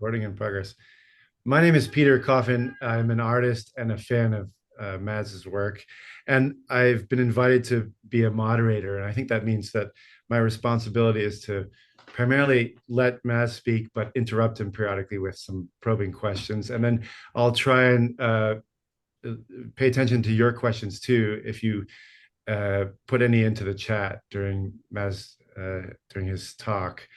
Recording in progress. My name is Peter Coffin. I'm an artist and a fan of Mads's work, and I've been invited to be a moderator. And I think that means that my responsibility is to primarily let Mads speak, but interrupt him periodically with some probing questions. And then I'll try and pay attention to your questions too, if you put any into the chat during Mads during his talk.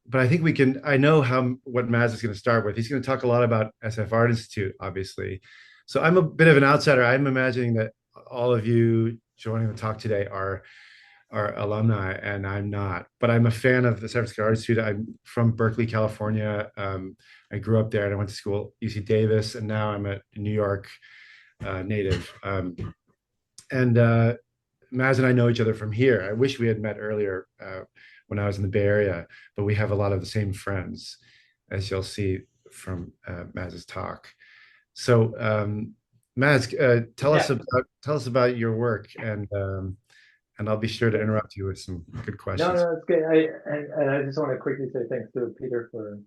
But I think we can. I know what Mads is going to start with. He's going to talk a lot about SF Art Institute, obviously. So I'm a bit of an outsider. I'm imagining that all of you joining the talk today are alumni, and I'm not. But I'm a fan of the San Francisco Art Institute. I'm from Berkeley, California. I grew up there, and I went to school at UC Davis, and now I'm a New York native. And Maz and I know each other from here. I wish we had met earlier when I was in the Bay Area, but we have a lot of the same friends, as you'll see from Maz's talk. So, Maz, tell us about your work, and I'll be sure to interrupt you with some good questions. No, it's good. I just want to quickly say thanks to Peter for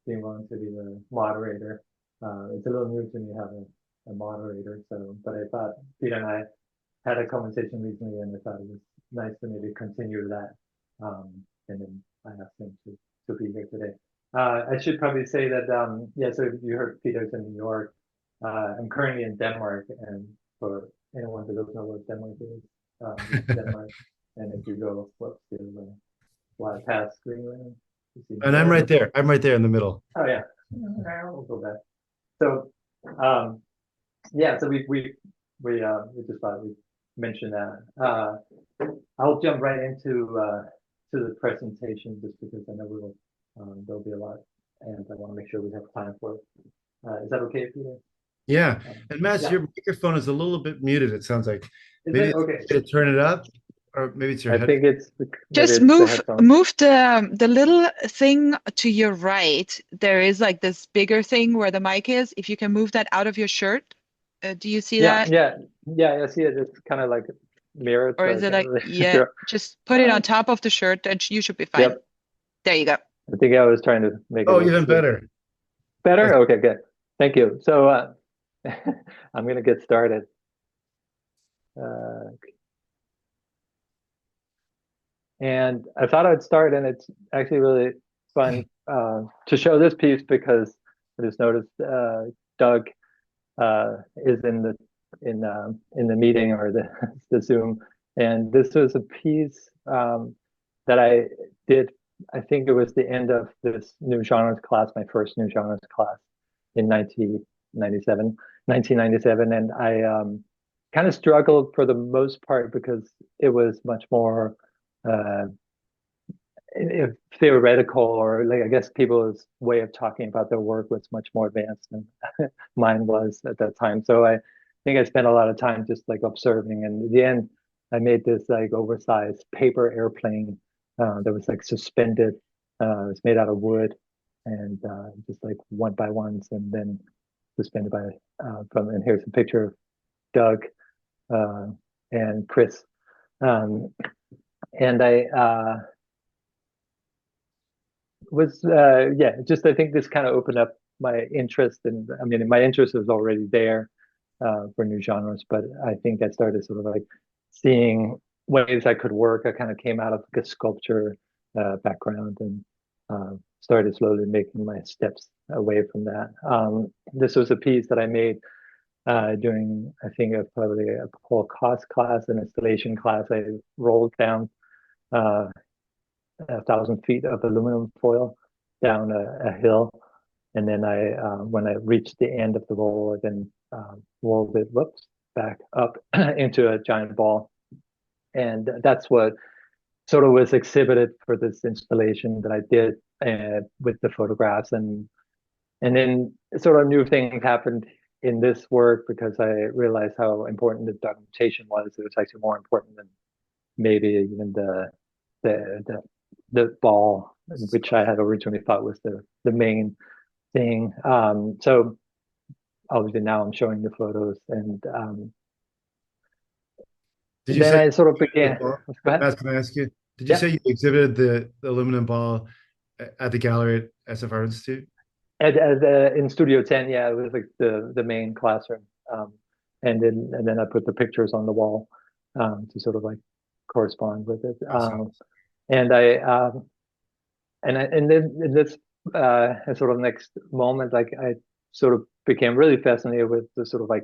being willing to be the moderator. It's a little new to me having a moderator, but I thought Peter and I had a conversation recently, and I thought it was nice to maybe continue that. And then I asked him to be here today. I should probably say that, so you heard Peter's in New York. I'm currently in Denmark, and for anyone who doesn't know what Denmark is, Denmark. And if you go to fly past Greenland. And I'm right there. I'm right there in the middle. Oh, yeah. We'll go back. So, so we just thought we'd mention that. I'll jump right into to the presentation just because I know there'll be a lot, and I want to make sure we have time for it. Is that okay, Peter? Yeah. And Mads, your microphone is a little bit muted, it sounds like. Maybe okay. Turn it up, or maybe it's your head. I think it's just move the little thing to your right. There is like this bigger thing where the mic is. If you can move that out of your shirt. Do you see that? Yeah, I see it. It's kind of like mirrored. Or is it like, just put it on top of the shirt and you should be fine. Yep. There you go. I think I was trying to make it. Oh, even better. Better? Okay, good. Thank you. So I'm going to get started. And I thought I'd start, and it's actually really fun to show this piece because I just noticed Doug is in the meeting or the Zoom, and this was a piece that I did. I think it was the end of this new genres class, my first new genres class in 1997, and I kind of struggled for the most part because it was much more theoretical, or like I guess people's way of talking about their work was much more advanced than mine was at that time. So I think I spent a lot of time just like observing, and in the end I made this like oversized paper airplane that was like suspended. It was made out of wood, and just like one by ones, and then suspended by and here's a picture of Doug and Chris, and I was I think this kind of opened up my interest, and I mean my interest was already there for new genres, but I think I started sort of like seeing ways I could work. I kind of came out of a sculpture background and started slowly making my steps away from that. This was a piece that I made during, I think, probably a Paul Koss class, an installation class. I rolled down 1,000 feet of aluminum foil down a hill, and then when I reached the end of the roll, I then rolled it back up into a giant ball, and that's what sort of was exhibited for this installation that I did with the photographs, and then sort of new things happened in this work because I realized how important the documentation was. It was actually more important than maybe even the ball, which I had originally thought was the main thing. So obviously now I'm showing the photos, and then I sort of began. Can I ask you? Did you say you exhibited the aluminum ball at the gallery at SFR Institute? In Studio 10, yeah, it was like the main classroom. And then I put the pictures on the wall to sort of like correspond with it. Awesome. And then in this sort of next moment, like I sort of became really fascinated with the sort of like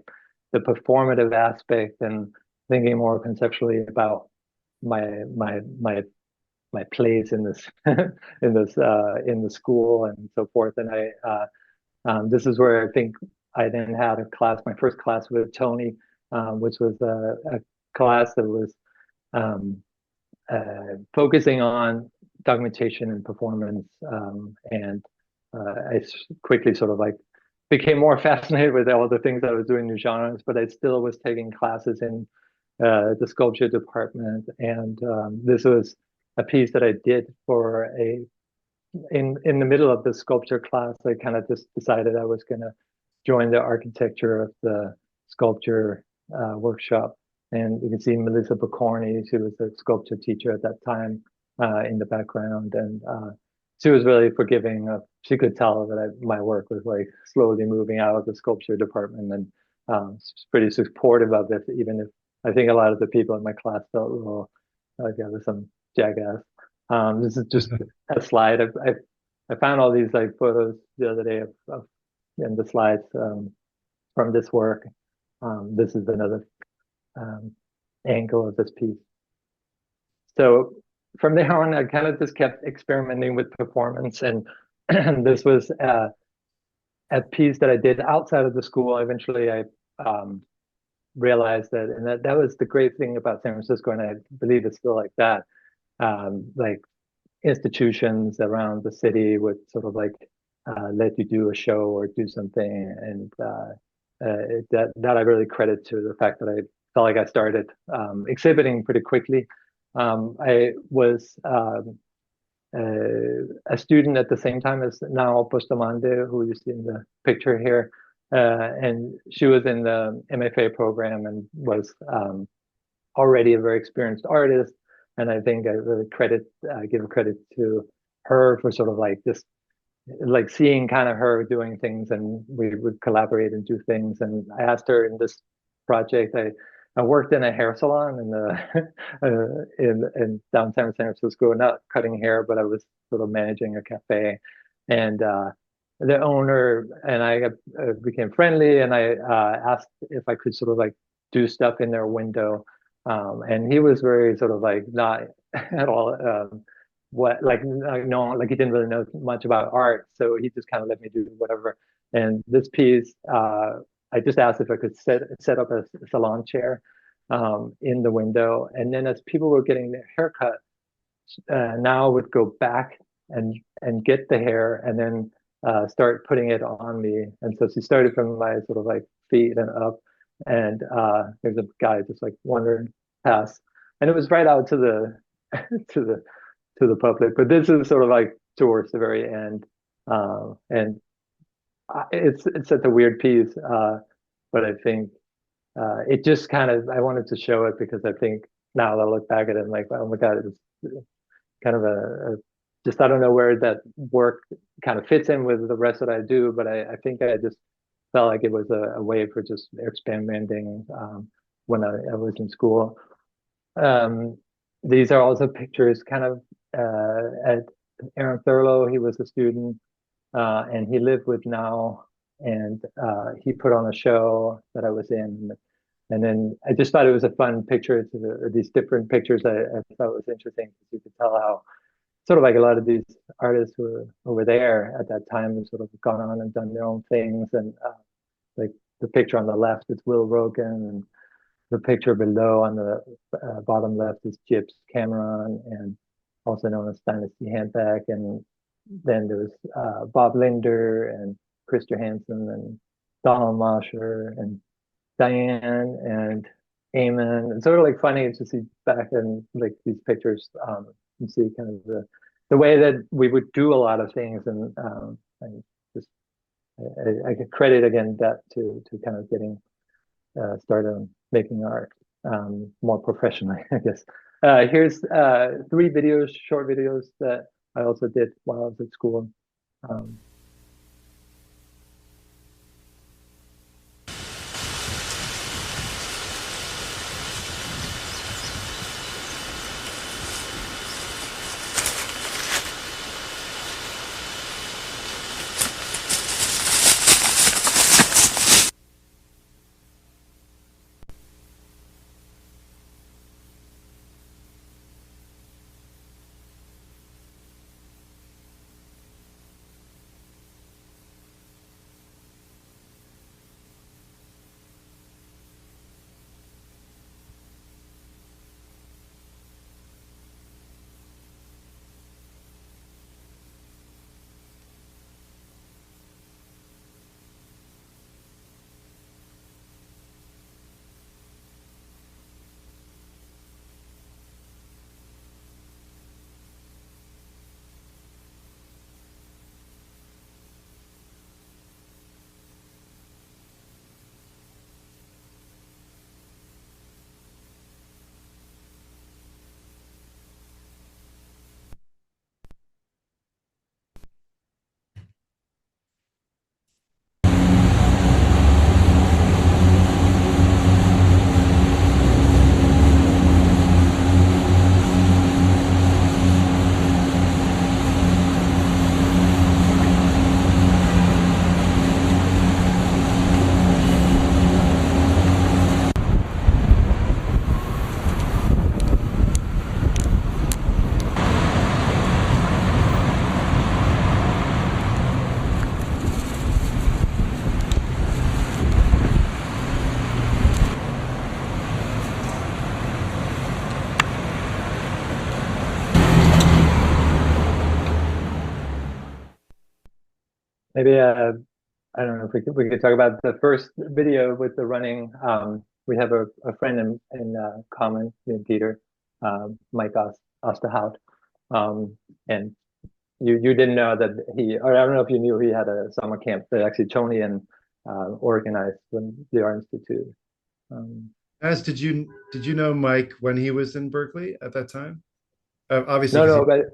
the performative aspect and thinking more conceptually about my place in this in the school and so forth. And this is where I think I then had a class, my first class with Tony, which was a class that was focusing on documentation and performance. And I quickly sort of like became more fascinated with all the things I was doing in genres, but I still was taking classes in the sculpture department. And this was a piece that I did for in the middle of the sculpture class. I kind of just decided I was going to join the architecture of the sculpture workshop. And you can see Melissa Baccorni, she was a sculpture teacher at that time in the background. And she was really forgiving. She could tell that my work was like slowly moving out of the sculpture department, and she's pretty supportive of it, even if I think a lot of the people in my class felt, well, like I was some jackass. This is just a slide. I found all these like photos the other day of and the slides from this work. This is another angle of this piece. So from there on, I kind of just kept experimenting with performance, and this was a piece that I did outside of the school. Eventually, I realized that, and that was the great thing about San Francisco, and I believe it's still like that. Like institutions around the city would sort of like let you do a show or do something, and that I really credit to the fact that I felt like I started exhibiting pretty quickly. I was a student at the same time as now Bustamante, who you see in the picture here, and she was in the MFA program and was already a very experienced artist. And I think I really give credit to her for sort of like this, like seeing kind of her doing things, and we would collaborate and do things. And I asked her in this project, I worked in a hair salon in the in downtown San Francisco, not cutting hair, but I was sort of managing a cafe. And the owner and I became friendly, and I asked if I could sort of like do stuff in their window. And he was very sort of like not at all like he didn't really know much about art, so he just kind of let me do whatever. And this piece, I just asked if I could set up a salon chair in the window, and then as people were getting their haircut, now would go back and get the hair, and then start putting it on me. And so she started from my sort of like feet and up, and there's a guy just like wandering past, and it was right out to the to the public. But this is sort of like towards the very end, and it's such a weird piece, but I think it just kind of, I wanted to show it because I think now I look back at it and like, oh my God, it was kind of just, I don't know where that work kind of fits in with the rest that I do, but I think I just felt like it was a way for just experimenting when I was in school. These are also pictures kind of at Aaron Thurlow. He was a student and he lived with now, and he put on a show that I was in. And then I just thought it was a fun picture. These different pictures I thought was interesting, because you could tell how sort of like a lot of these artists who were there at that time have sort of gone on and done their own things. And like the picture on the left is Will Rogan, and the picture below on the bottom left is Gyps Cameron, and also known as Dynasty Handbag. And then there's Bob Linder and Chris Johansson and Donald Mosher and Diane and Eamon. It's sort of like funny to see back in like these pictures, and see kind of the way that we would do a lot of things. And just I could credit again that to kind of getting started on making art more professionally, I guess. Here's 3 videos, short videos that I also did while I was at school. Maybe I don't know if we could talk about the first video with the running. We have a friend in common, me and Peter, Mike Osterhout. And you didn't know that or I don't know if you knew he had a summer camp that actually Tony and organized from the Art Institute. As did you know Mike when he was in Berkeley at that time? Obviously, no, but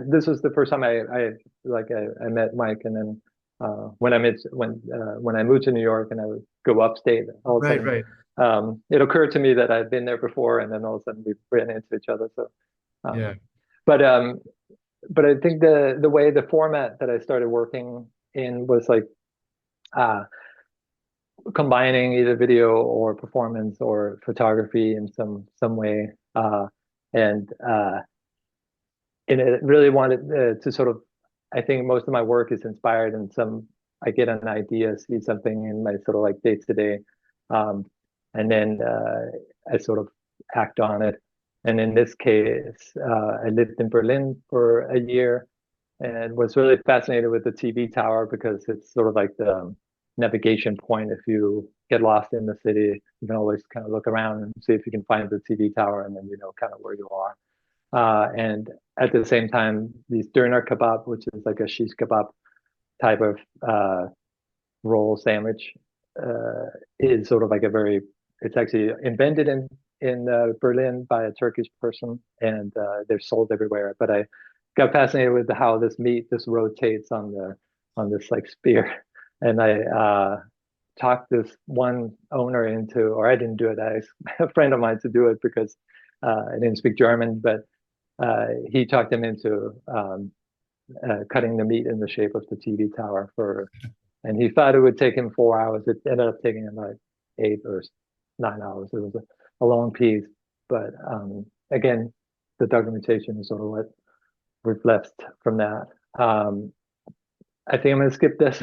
this was the first time I met Mike, and then when I moved to New York and I would go upstate, all of a sudden, right. It occurred to me that I'd been there before, and then all of a sudden we ran into each other. So, yeah. But I think the way the format that I started working in was like combining either video or performance or photography in some way, and it really wanted to sort of, I think most of my work is inspired in I get an idea, see something in my sort of like day to day, and then I sort of act on it. And in this case, I lived in Berlin for a year and was really fascinated with the TV tower because it's sort of like the navigation point. If you get lost in the city, you can always kind of look around and see if you can find the TV tower, and then you know kind of where you are. And at the same time, these doner kebab, which is like a shish kebab type of roll sandwich, is sort of like it's actually invented in Berlin by a Turkish person, and they're sold everywhere. But I got fascinated with how this rotates on this like spear, and I talked this one owner into, or I didn't do it, I asked a friend of mine to do it because I didn't speak German, but he talked him into cutting the meat in the shape of the TV tower and he thought it would take him 4 hours. It ended up taking him like 8 or 9 hours. It was a long piece, but again, the documentation is sort of what we've left from that. I think I'm going to skip this,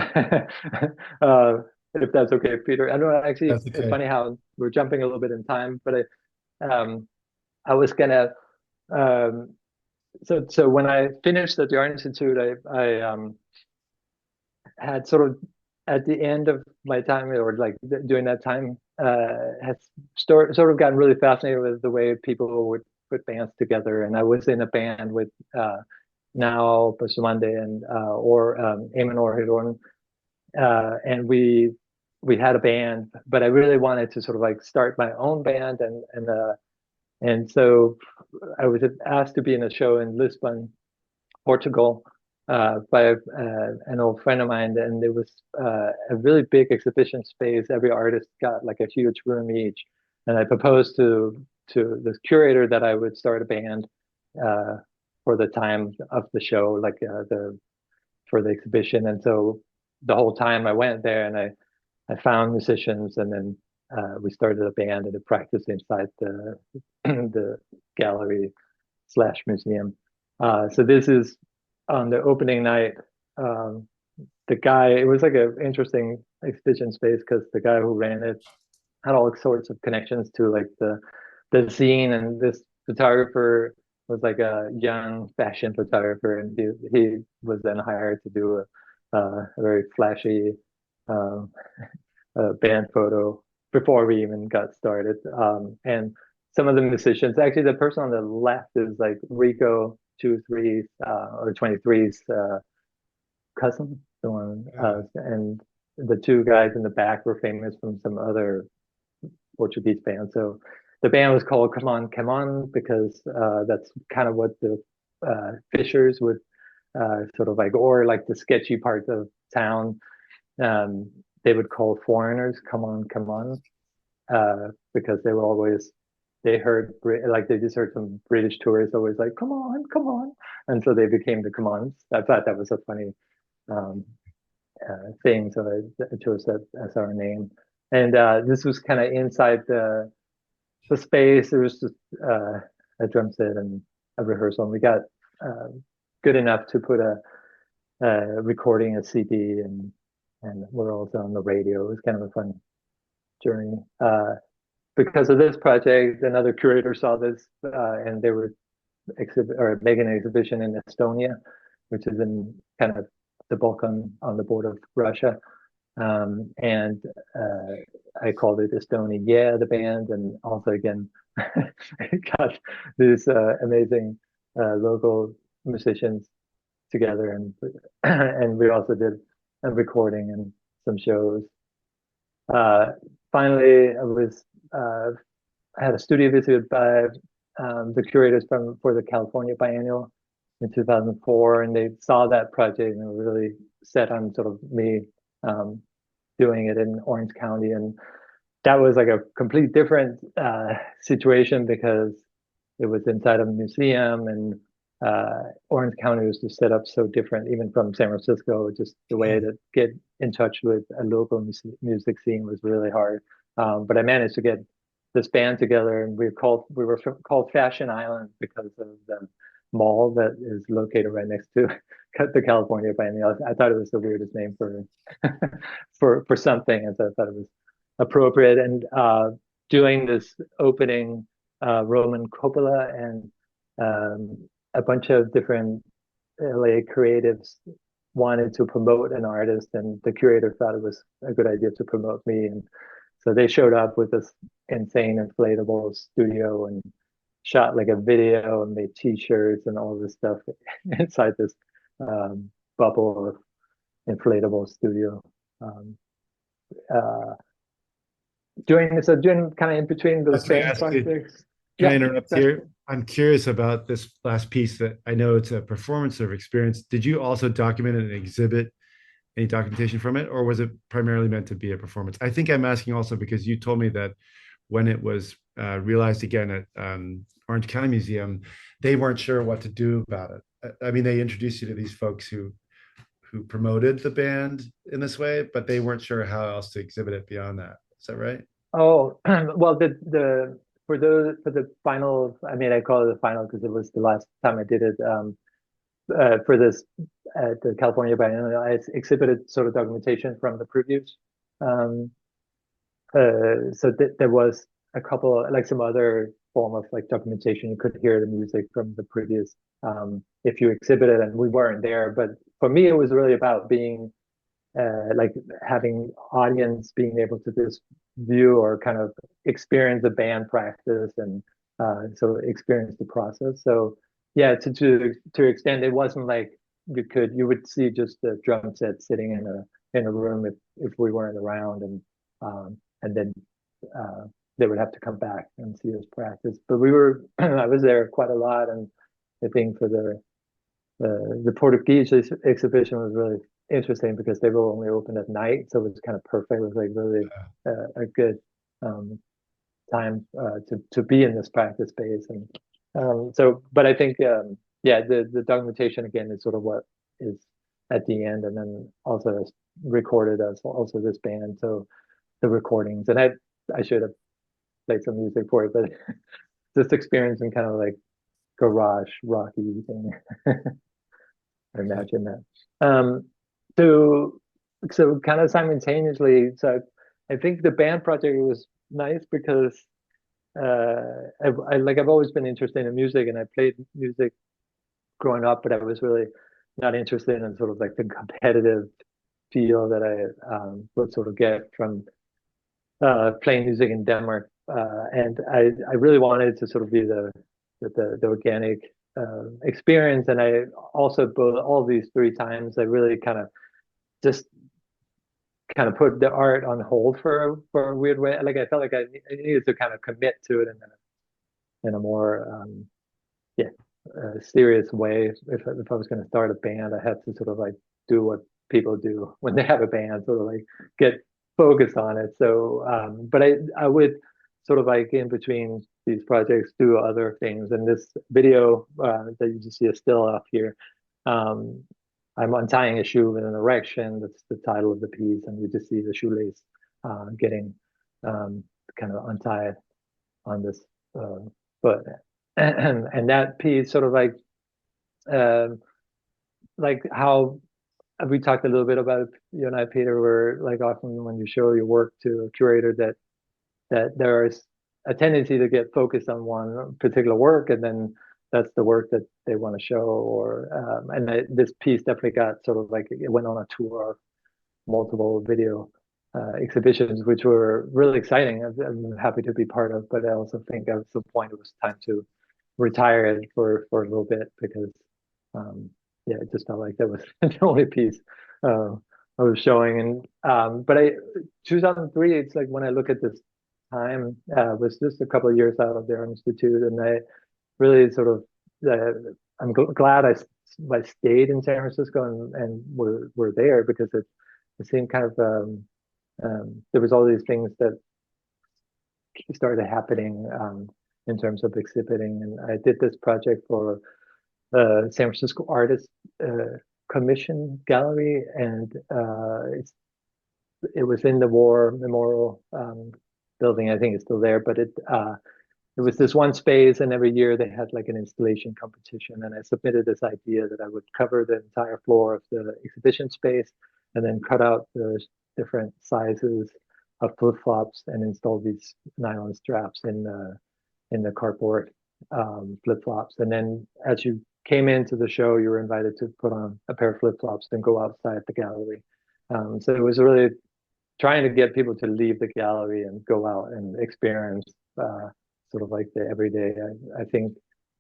if that's okay, Peter. I know actually it's funny how we're jumping a little bit in time, but I was gonna. So when I finished at the Art Institute, I had sort of at the end of my time, or like during that time, had sort of gotten really fascinated with the way people would put bands together, and I was in a band with now Basumande and Eamon Orhidorn, and we had a band, but I really wanted to sort of like start my own band, and so I was asked to be in a show in Lisbon Portugal by an old friend of mine, and there was a really big exhibition space. Every artist got like a huge room each, and I proposed to the curator that I would start a band for the time of the show, like for the exhibition. And so the whole time I went there, and I found musicians, and then we started a band and a practice inside the the gallery slash museum. So this is on the opening night. The guy, it was like an interesting exhibition space because the guy who ran it had all sorts of connections to like the scene, and this photographer was like a young fashion photographer, and he was then hired to do a very flashy um, band photo before we even got started. And some of the musicians, actually, the person on the left is like Rico 23's or 23's cousin, the one, and the two guys in the back were famous from some other Portuguese band. So the band was called Come On, Come On, because that's kind of what the fishers would sort of like, or like the sketchy parts of town, they would call foreigners Come On, Come On, because they were always, they heard, like they just heard some British tourists always like, come on, come on. And so they became the Come Ons. I thought that was a funny thing. So I chose that as our name. And this was kind of inside the space. There was just a drum set and a rehearsal. And we got good enough to put a recording a CD, and we're also on the radio. It was kind of a fun journey. Because of this project, another curator saw this, and they were making an exhibition in Estonia, which is in kind of the Balkan on the border of Russia. And I called it Estonia, yeah, the band, and also again got these amazing local musicians together, and we also did a recording and some shows. Finally, I had a studio visit by the curators for the California Biennial in 2004, and they saw that project and were really set on sort of me doing it in Orange County. And that was like a complete different situation because it was inside of a museum, and Orange County was just set up so different, even from San Francisco. Just the way to get in touch with a local music scene was really hard. But I managed to get this band together, and we were called Fashion Island because of the mall that is located right next to the California Biennial. I thought it was the weirdest name for for something, and so I thought it was appropriate. And doing this opening, Roman Coppola and a bunch of different LA creatives wanted to promote an artist, and the curator thought it was a good idea to promote me. And so they showed up with this insane inflatable studio and shot like a video and made t-shirts and all this stuff inside this bubble of inflatable studio. Doing kind of in between those band projects. Can I interrupt here? I'm curious about this last piece that I know it's a performance of experience. Did you also document and exhibit any documentation from it, or was it primarily meant to be a performance? I think I'm asking also because you told me that when it was realized again at Orange County Museum, they weren't sure what to do about it. I mean, they introduced you to these folks who promoted the band in this way, but they weren't sure how else to exhibit it beyond that. Is that right? Oh, well, for the final, I mean, I call it the final because it was the last time I did it. For this at the California Biennial, I exhibited sort of documentation from the previews. So there was a couple, like some other form of like documentation. You could hear the music from the previous if you exhibited, and we weren't there. But for me, it was really about being like having audience being able to just view or kind of experience the band practice, and so experience the process. So yeah, to extend, it wasn't like you would see just the drum set sitting in a room if we weren't around, and then they would have to come back and see us practice. But I was there quite a lot, and I think for the Portuguese exhibition was really interesting because they were only open at night, so it was kind of perfect. It was like really a good time to be in this practice space, and so. But I think yeah, the documentation again is sort of what is at the end, and then also recorded as also this band. So the recordings, and I should have played some music for it, but just experiencing kind of like garage rocky thing. I imagine that. So so kind of simultaneously, so I think the band project was nice because I've always been interested in music, and I played music growing up, but I was really not interested in sort of like the competitive feel that I would sort of get from playing music in Denmark, and I really wanted to sort of be the organic experience, and I also both all these three times I really kind of just kind of put the art on hold for a weird way. Like I felt like I needed to kind of commit to it in a more yeah serious way. If I was going to start a band, I had to sort of like do what people do when they have a band, sort of like get focused on it. So, but I would sort of like in between these projects do other things. And this video that you just see is still up here. I'm untying a shoe with an erection. That's the title of the piece, and you just see the shoelace getting kind of untied on this foot, and that piece sort of like how we talked a little bit about it, you and I, Peter, where like often when you show your work to a curator that there is a tendency to get focused on one particular work, and then that's the work that they want to show. Or and this piece definitely got sort of like it went on a tour of multiple video exhibitions, which were really exciting. I'm happy to be part of, but I also think at some point it was time to retire it for a little bit because yeah, it just felt like that was the only piece I was showing. And but 2003, it's like when I look at this time, was just a couple of years out of the Art Institute, and I really sort of I'm glad I stayed in San Francisco and were there because it seemed kind of there was all these things that started happening in terms of exhibiting, and I did this project for San Francisco Artist Commission Gallery, and it was in the War Memorial building. I think it's still there, but it was this one space, and every year they had like an installation competition, and I submitted this idea that I would cover the entire floor of the exhibition space and then cut out the different sizes of flip-flops and install these nylon straps in the cardboard flip-flops. And then as you came into the show, you were invited to put on a pair of flip-flops and go outside the gallery. So it was really trying to get people to leave the gallery and go out and experience sort of like the everyday. I think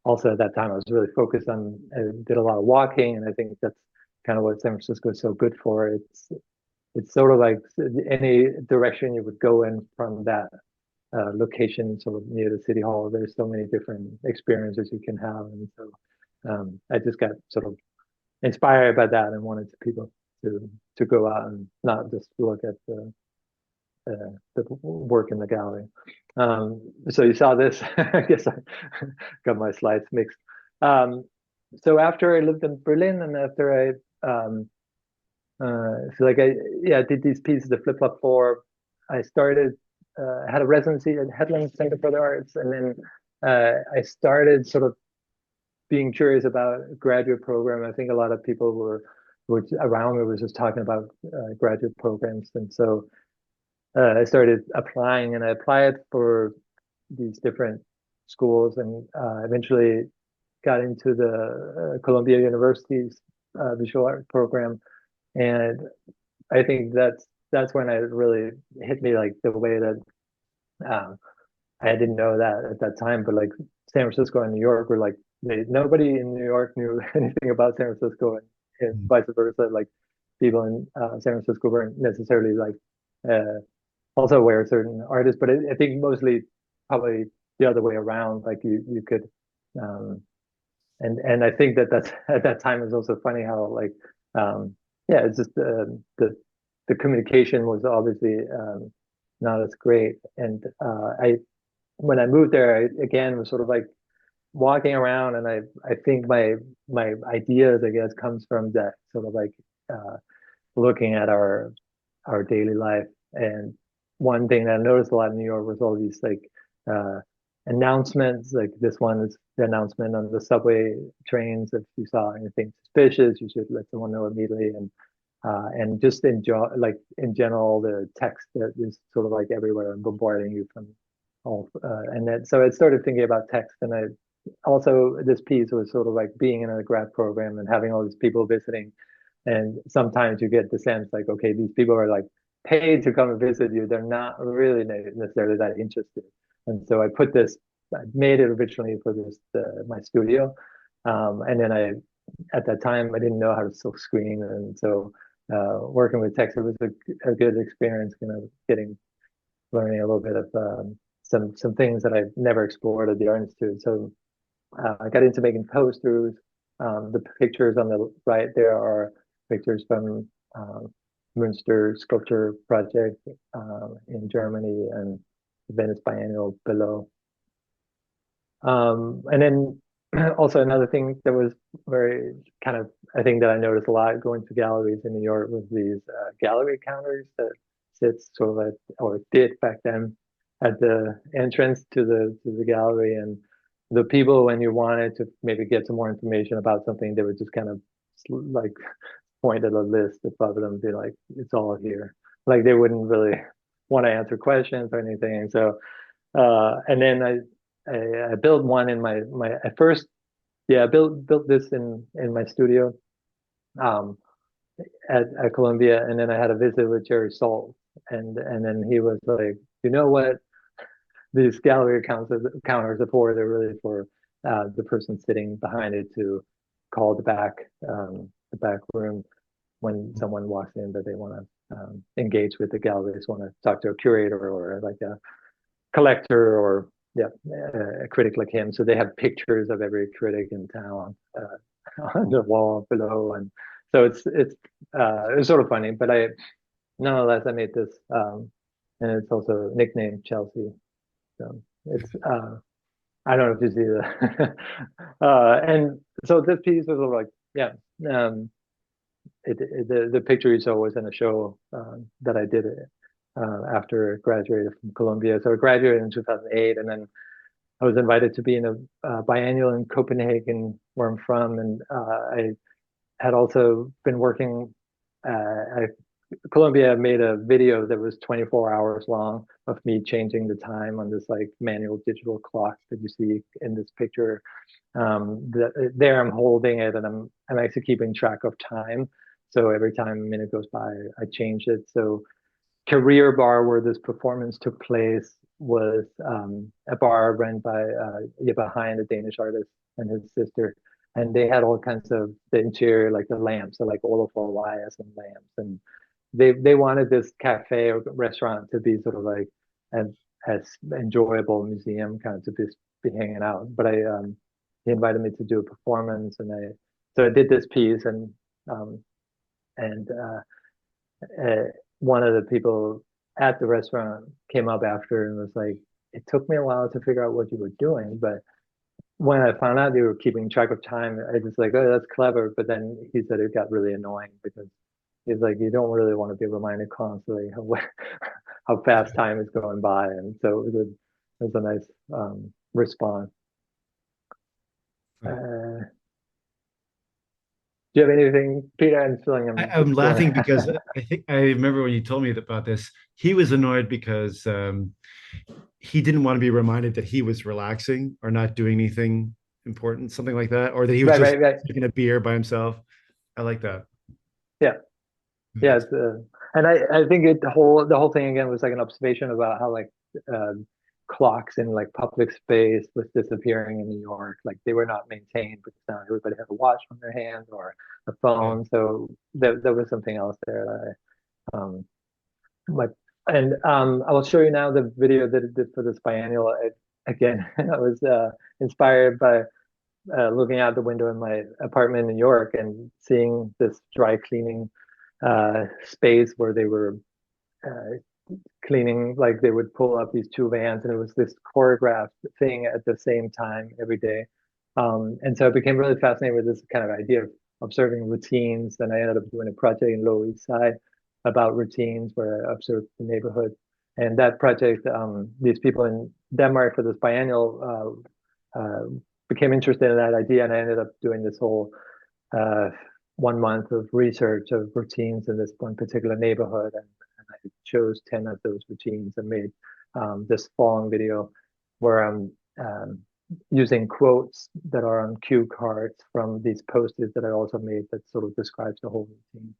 also at that time I was really focused on, I did a lot of walking, and I think that's kind of what San Francisco is so good for. It's sort of like any direction you would go in from that location sort of near the city hall, there's so many different experiences you can have. And so I just got sort of inspired by that and wanted people to go out and not just look at the work in the gallery. So you saw this. I guess I got my slides mixed. So after I lived in Berlin, and after so like I did these pieces of flip flop for, I started had a residency at Headland Center for the Arts, and then I started sort of being curious about a graduate program. I think a lot of people were around me was just talking about graduate programs, and so I started applying, and I applied for these different schools, and eventually got into the Columbia University's visual art program. And I think that's when it really hit me, like the way that I didn't know that at that time, but like San Francisco and New York were like, nobody in New York knew anything about San Francisco, and vice versa. Like people in San Francisco weren't necessarily like also aware of certain artists, but I think mostly probably the other way around. Like you could and I think that's at that time is also funny how like yeah, it's just the communication was obviously not as great. And I when I moved there, I again was sort of like walking around, and I think my ideas, I guess, comes from that sort of like looking at our daily life. And one thing that I noticed a lot in New York was all these like uh, announcements. Like this one is the announcement on the subway trains. If you saw anything suspicious, you should let someone know immediately. And just like in general, the text that is sort of like everywhere and bombarding you from all. And then so I started thinking about text, and I also this piece was sort of like being in a grad program and having all these people visiting, and sometimes you get the sense like, okay, these people are like paid to come and visit you. They're not really necessarily that interested. And so I made it originally for this my studio, and then at that time I didn't know how to silk screen, and so working with text, it was a good experience, kind of learning a little bit of some things that I've never explored at the Art Institute. So I got into making posters. The pictures on the right there are pictures from Münster Sculpture Project in Germany, and the Venice Biennial below. And then also another thing that was very kind of, I think that I noticed a lot going to galleries in New York was these gallery counters that sits sort of or did back then at the entrance to the gallery. And the people, when you wanted to maybe get some more information about something, they would just kind of like point at a list above them and be like, it's all here. Like they wouldn't really want to answer questions or anything. So and then I built one in my at first, yeah, I built this in my studio um at Columbia, and then I had a visit with Jerry Salt, and then he was like, you know what, these gallery counters are for, they're really for the person sitting behind it to call the back room when someone walks in that they want to engage with the galleries, want to talk to a curator or like a collector or yeah, a critic like him. So they have pictures of every critic in town on the wall below, and so it's sort of funny. But I nonetheless I made this, and it's also nicknamed Chelsea. So it's I don't know if you see the and so this piece was sort of like yeah. The picture you saw was in a show that I did after I graduated from Columbia. So I graduated in 2008, and then I was invited to be in a biennial in Copenhagen, where I'm from, and I had also been working. Columbia made a video that was 24 hours long of me changing the time on this like manual digital clock that you see in this picture. There I'm holding it, and I'm actually keeping track of time. So every time a minute goes by, I change it. So Career Bar, where this performance took place, was a bar run by Jeppe Hein, a Danish artist, and his sister. And they had all kinds of the interior, like the lamps, so like Olaf Elias and lamps. And they wanted this cafe or restaurant to be sort of like an as enjoyable museum kind of to be hanging out. But he invited me to do a performance, and I did this piece, um, and one of the people at the restaurant came up after and was like, it took me a while to figure out what you were doing, but when I found out you were keeping track of time, I was like, oh, that's clever. But then he said it got really annoying because he's like, you don't really want to be reminded constantly how fast time is going by. And so it was a nice response. Do you have anything, Peter? I'm feeling I'm laughing because I think I remember when you told me about this. He was annoyed because he didn't want to be reminded that he was relaxing or not doing anything important, something like that, or that he was just drinking a beer by himself. I like that. Yeah, yeah. And I think the whole thing again was like an observation about how like clocks in like public space was disappearing in New York. Like they were not maintained because now everybody had a watch on their hand or a phone. So there was something else there that like, and I will show you now the video that it did for this biennial. Again, I was inspired by looking out the window in my apartment in New York and seeing this dry cleaning space where they were cleaning, like they would pull up these two vans, and it was this choreographed thing at the same time every day. And so I became really fascinated with this kind of idea of observing routines. And I ended up doing a project in Lower East Side about routines where I observed the neighborhood. And that project, these people in Denmark for this biennial became interested in that idea, and I ended up doing this whole 1 month of research of routines in this one particular neighborhood, and I chose 10 of those routines and made this following video where I'm using quotes that are on cue cards from these post-its that I also made that sort of describes the whole routine.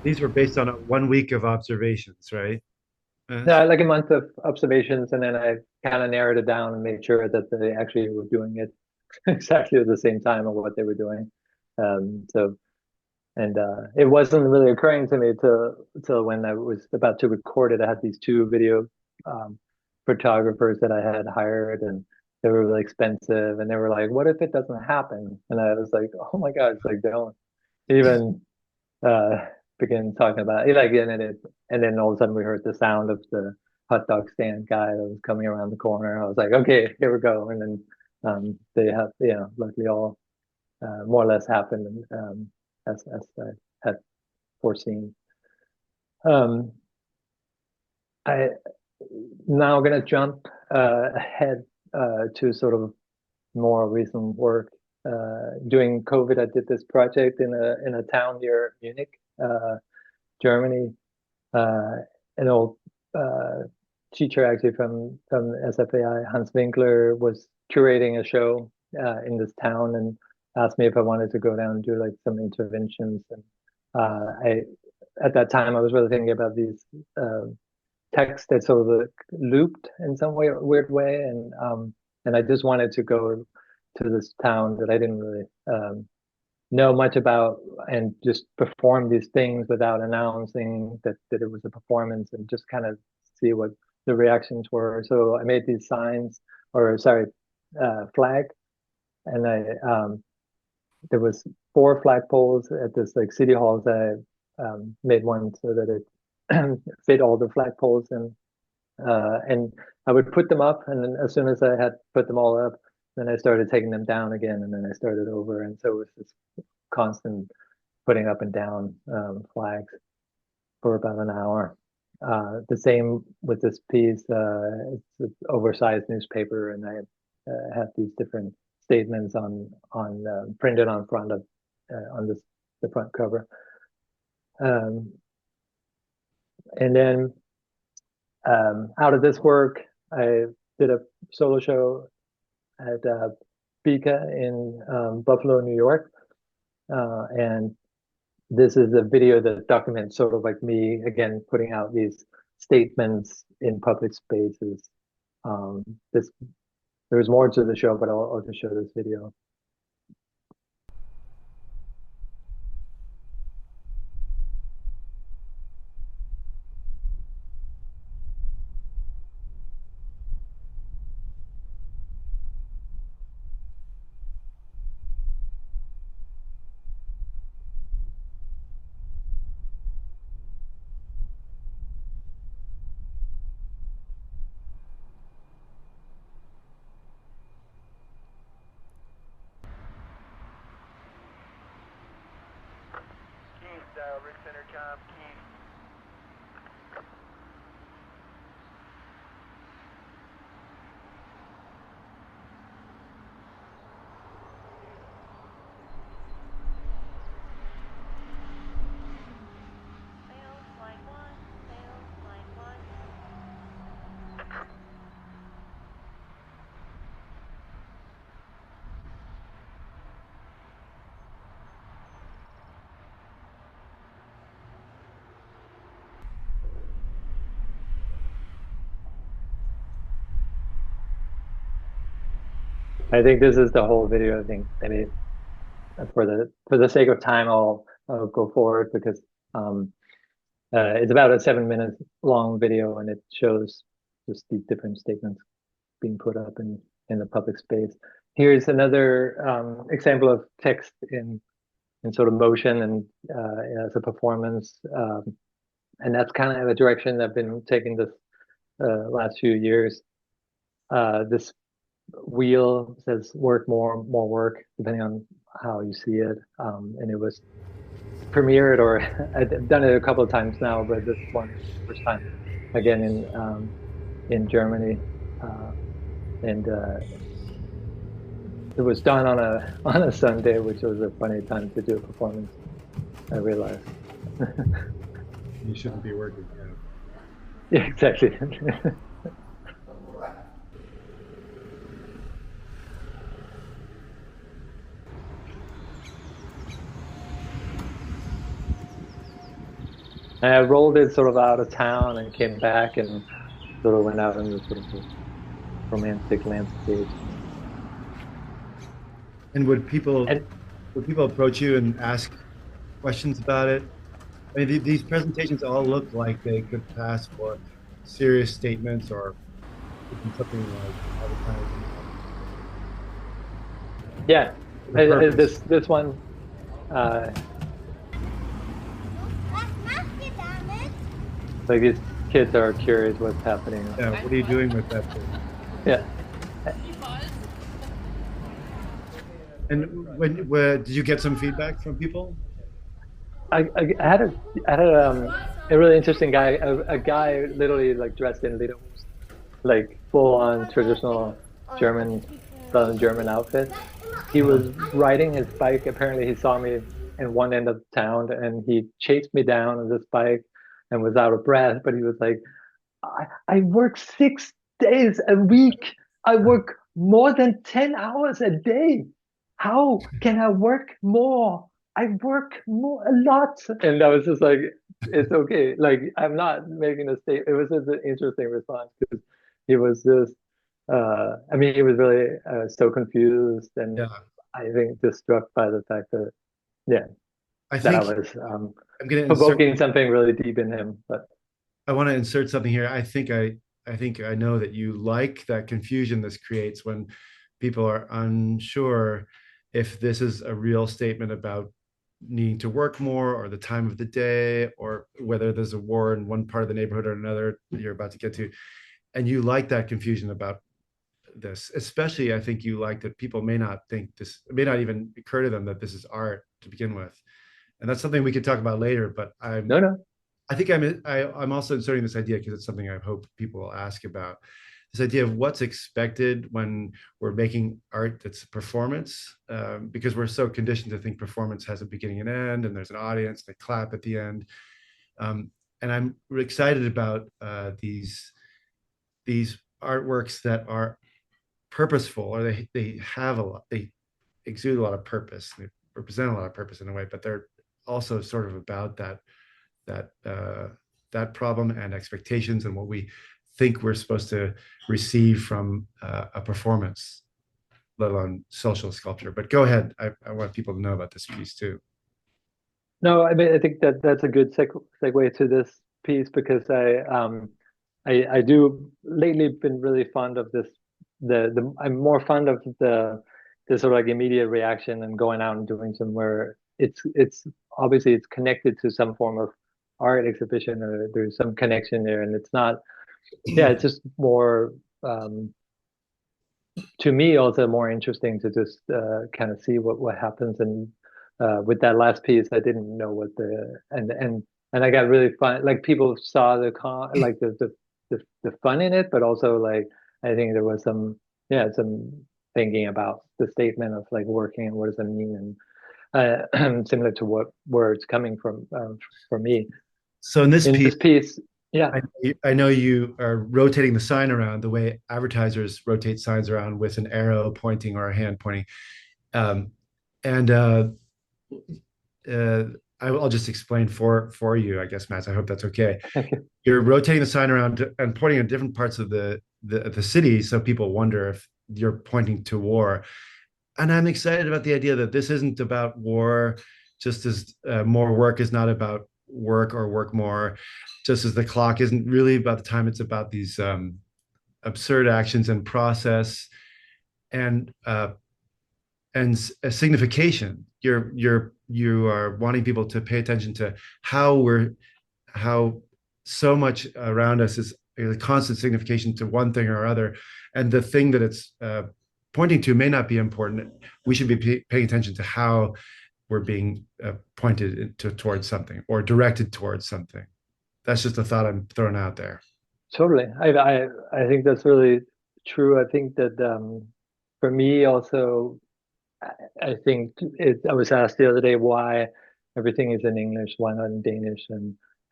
These were based on 1 week of observations, right? Yeah, like a month of observations, and then I kind of narrowed it down and made sure that they actually were doing it exactly at the same time of what they were doing. It wasn't really occurring to me till when I was about to record it. I had these two video photographers that I had hired, and they were really expensive, and they were like, "What if it doesn't happen?" And I was like, "Oh my God, it's like don't even begin talking about it." Like, and then all of a sudden we heard the sound of the hot dog stand guy that was coming around the corner. I was like, "Okay, here we go." And then they have, luckily all more or less happened as I had foreseen. I now going to jump ahead to sort of more recent work. During COVID, I did this project in a town near Munich, Germany. An old teacher actually from SFAA, Hans Winkler, was curating a show in this town and asked me if I wanted to go down and do like some interventions. And at that time I was really thinking about these texts that sort of looped in some weird way, and I just wanted to go to this town that I didn't really know much about and just perform these things without announcing that it was a performance, and just kind of see what the reactions were. So I made these signs, or sorry, flag, and there was 4 flagpoles at this like city hall. That I made one so that it fit all the flagpoles, and I would put them up, and then as soon as I had put them all up, then I started taking them down again, and then I started over, and so it was this constant putting up and down flags for about an hour. The same with this piece. It's an oversized newspaper, and I had these different statements on printed on front of on the front cover. And then out of this work, I did a solo show at Bika in Buffalo, New York. And this is a video that documents sort of like me, again, putting out these statements in public spaces. There's more to the show, but I'll just show this video. intercom, Keith. I think this is the whole video. I think maybe for the sake of time, I'll go forward because it's about a 7 minute long video and it shows just the different statements being put up in the public space. Here's another example of text in sort of motion and as a performance, and that's kind of the direction I've been taking this last few years. This wheel says work more work, depending on how you see it, and it was premiered, or I've done it a couple of times now, but this one is the first time again in Germany, and it was done on a Sunday, which was a funny time to do a performance, I realized. You shouldn't be working. Yeah, exactly. And I rolled it sort of out of town and came back and sort of went out in the sort of romantic landscape. And would people approach you and ask questions about it? I mean, these presentations all look like they could pass for serious statements or something like advertising. Yeah, this one. Like these kids are curious what's happening. Yeah, what are you doing with that thing? Yeah. And when did you get some feedback from people? I had a really interesting guy, a guy literally like dressed in lederhosen, like full on traditional Southern German outfit. He was riding his bike. Apparently, he saw me in one end of town, and he chased me down on this bike, and was out of breath. But he was like, "I work 6 days a week. I work more than 10 hours a day. How can I work more? I work more a lot." And I was just like, it's okay. Like, I'm not making a statement. It was just an interesting response because he was just, I mean, he was really so confused. And yeah. I think just struck by the fact that, yeah, I that I think was I'm going to provoking something really deep in him. But I want to insert something here. I think I know that you like that confusion this creates when people are unsure if this is a real statement about needing to work more or the time of the day or whether there's a war in one part of the neighborhood or another that you're about to get to. And you like that confusion about this, especially I think you like that people may not think this, it may not even occur to them that this is art to begin with. And that's something we could talk about later, but I think I'm also inserting this idea because it's something I hope people will ask about. This idea of what's expected when we're making art that's a performance, because we're so conditioned to think performance has a beginning and end, and there's an audience, they clap at the end. And I'm excited about these artworks that are purposeful, or they have a lot, they exude a lot of purpose, they represent a lot of purpose in a way, but they're also sort of about that problem and expectations and what we think we're supposed to receive from a performance, let alone social sculpture. But go ahead. I want people to know about this piece too. No, I mean, I think that's a good segue to this piece because I do lately been really fond of this. I'm more fond of the sort of like immediate reaction and going out and doing some where it's obviously it's connected to some form of art exhibition or there's some connection there, and it's not. Yeah, it's just more to me also more interesting to just kind of see what happens and with that last piece, I didn't know what and I got really fun. Like people saw like the fun in it, but also like I think there was some thinking about the statement of like working and what does it mean, and similar to where it's coming from for me So in this in piece, this piece. Yeah. I know you are rotating the sign around the way advertisers rotate signs around with an arrow pointing or a hand pointing. Um, and uh, I'll just explain for you, I guess, Matt. I hope that's okay. You're rotating the sign around and pointing at different parts of the city, so people wonder if you're pointing to war. And I'm excited about the idea that this isn't about war, just as more work is not about work or work more, just as the clock isn't really about the time. It's about these absurd actions and process and a signification. You are wanting people to pay attention to how so much around us is a constant signification to one thing or other, and the thing that it's pointing to may not be important. We should be paying attention to how we're being pointed towards something or directed towards something. That's just a thought I'm throwing out there. Totally. I think that's really true. I think that for me also, I think I was asked the other day why everything is in English, why not in Danish,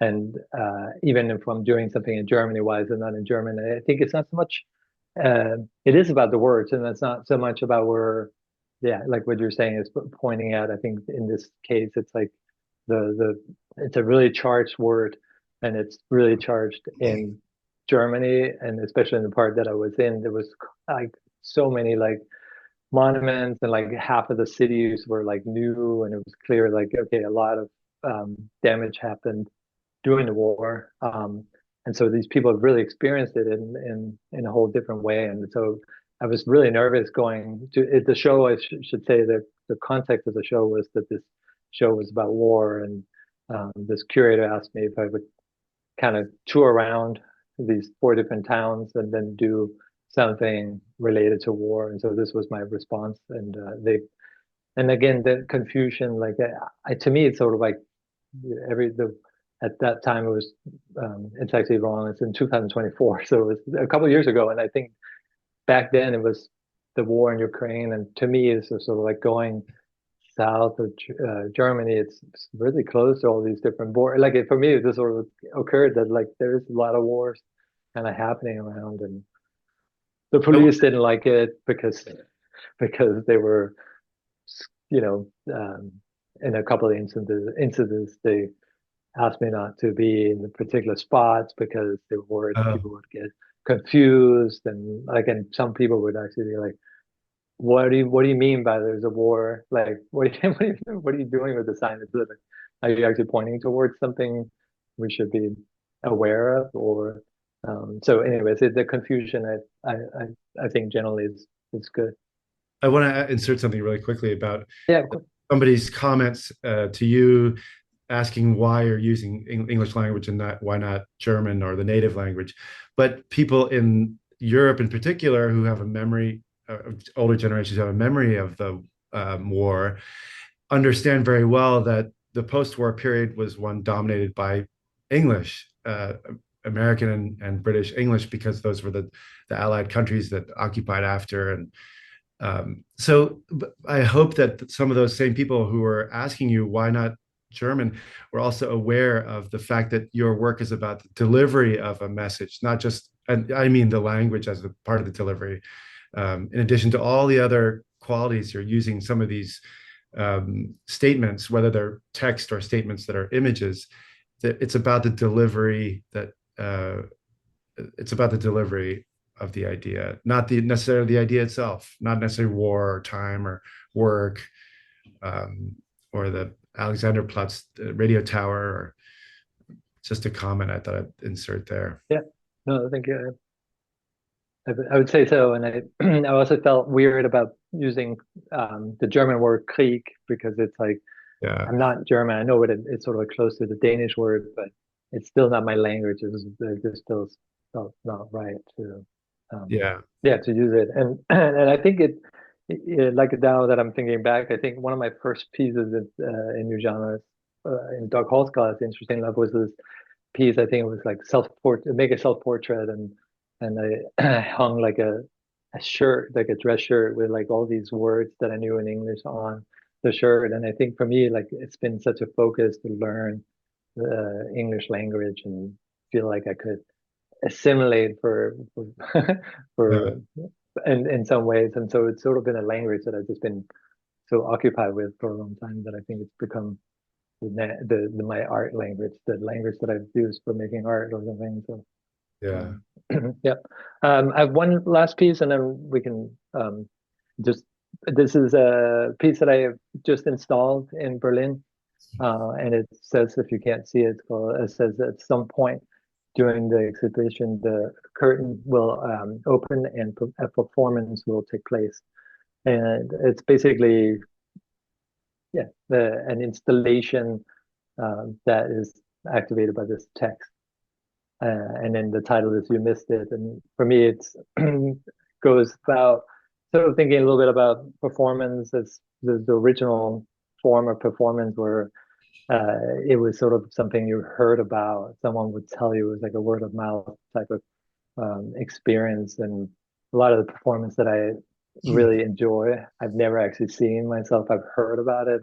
and even if I'm doing something in Germany, why is it not in German? I think it's not so much. It is about the words, and it's not so much about where, yeah, like what you're saying is pointing out. I think in this case, it's like the it's a really charged word, and it's really charged in Germany, and especially in the part that I was in, there was like so many like monuments, and like half of the cities were like new, and it was clear like okay, a lot of damage happened during the war, and so these people have really experienced it in a whole different way, and so I was really nervous going to it, the show. I should say that the context of the show was that this show was about war, and this curator asked me if I would kind of tour around these 4 different towns and then do something related to war. And so this was my response. And and again, the confusion, like to me, it's sort of like at that time it was, it's actually wrong. It's in 2024. So it was a couple of years ago. And I think back then it was the war in Ukraine. And to me, it's sort of like going south of Germany. It's really close to all these different borders. Like for me, it just sort of occurred that like there is a lot of wars kind of happening around, and the police didn't like it because they were, you know, in a couple of incidents they asked me not to be in the particular spots because they were worried that people would get confused, and like, and some people would actually be like, what do you mean by there's a war? Like, what are you doing with the sign? Are you actually pointing towards something we should be aware of? Or so anyways, the confusion I think generally is good. I want to insert something really quickly about Yeah. somebody's comments to you asking why you're using English language and not why not German or the native language. But people in Europe in particular who have a memory, older generations have a memory of the war, understand very well that the post-war period was one dominated by English, American and British English, because those were the Allied countries that occupied after. And so I hope that some of those same people who are asking you why not German were also aware of the fact that your work is about the delivery of a message, not just, and I mean the language as a part of the delivery. In addition to all the other qualities, you're using some of these statements, whether they're text or statements that are images, that it's about the delivery it's about the delivery of the idea, not necessarily the idea itself, not necessarily war or time or work, or the Alexanderplatz radio tower, or just a comment I thought I'd insert there. Yeah, no, I think I would say so. And I also felt weird about using the German word Krieg, because it's like, yeah, I'm not German. I know it's sort of close to the Danish word, but it's still not my language. It just still felt not right to yeah, to use it. And I think like now that I'm thinking back, I think one of my first pieces in new genres in Doug Hall's class, Interesting Love, was this piece. I think it was like make a self-portrait, and I hung like a shirt, like a dress shirt with like all these words that I knew in English on the shirt. And I think for me, like it's been such a focus to learn the English language and feel like I could assimilate Yeah. for in some ways. And so it's sort of been a language that I've just been so occupied with for a long time that I think it's become my art language, the language that I've used for making art or something. So Yeah. yeah. I have one last piece, and then we can just. This is a piece that I have just installed in Berlin, and it says, if you can't see it, it says at some point during the exhibition, the curtain will open and a performance will take place. And it's basically, yeah, an installation that is activated by this text. And then the title is You Missed It. And for me, it's goes about sort of thinking a little bit about performance as the original form of performance where it was sort of something you heard about. Someone would tell you. It was like a word of mouth type of experience. And a lot of the performance that I really enjoy, I've never actually seen myself. I've heard about it,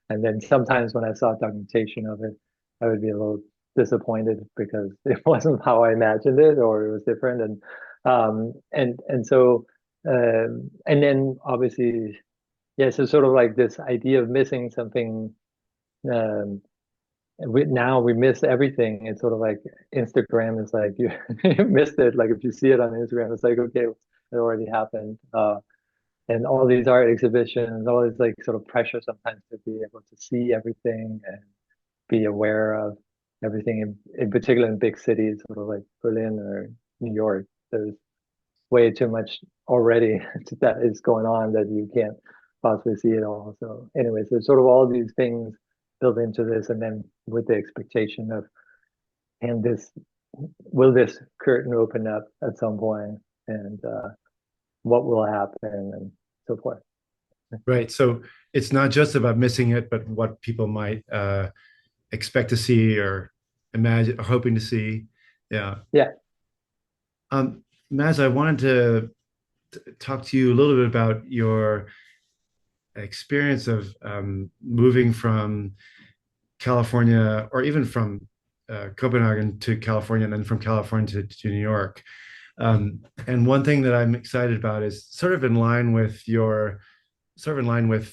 and then sometimes when I saw documentation of it, I would be a little disappointed because it wasn't how I imagined it, or it was different. And so and then obviously, yeah. So sort of like this idea of missing something. Now we miss everything. It's sort of like Instagram is like you, you missed it. Like if you see it on Instagram, it's like, okay, it already happened. And all these art exhibitions, all this like sort of pressure sometimes to be able to see everything and be aware of everything, in particular in big cities, sort of like Berlin or New York. There's way too much already that is going on that you can't possibly see it all. So anyways, there's sort of all these things built into this, and then with the expectation of, and this, will this curtain open up at some point, and what will happen, and so forth. Right. So it's not just about missing it, but what people might expect to see or imagine or hoping to see. Yeah. Yeah. Mads, I wanted to talk to you a little bit about your experience of moving from California, or even from Copenhagen to California, and then from California to New York. And one thing that I'm excited about is sort of in line with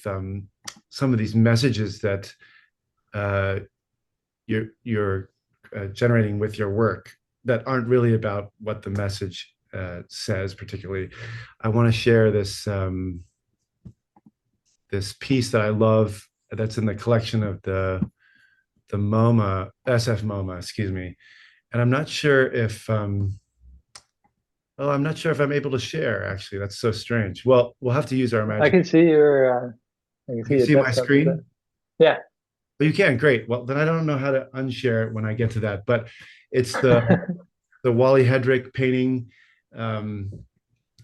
some of these messages that you're generating with your work that aren't really about what the message says particularly. I want to share this piece that I love that's in the collection of the MoMA, SFMOMA, excuse me. And I'm not sure if well, I'm not sure if I'm able to share, actually. That's so strange. Well, we'll have to use our I imagination. can see I can You see can your see my desktop. screen? Yeah. Oh, you can. Great. Well, then I don't know how to unshare it when I get to that, but it's the Wally Hedrick painting. Um,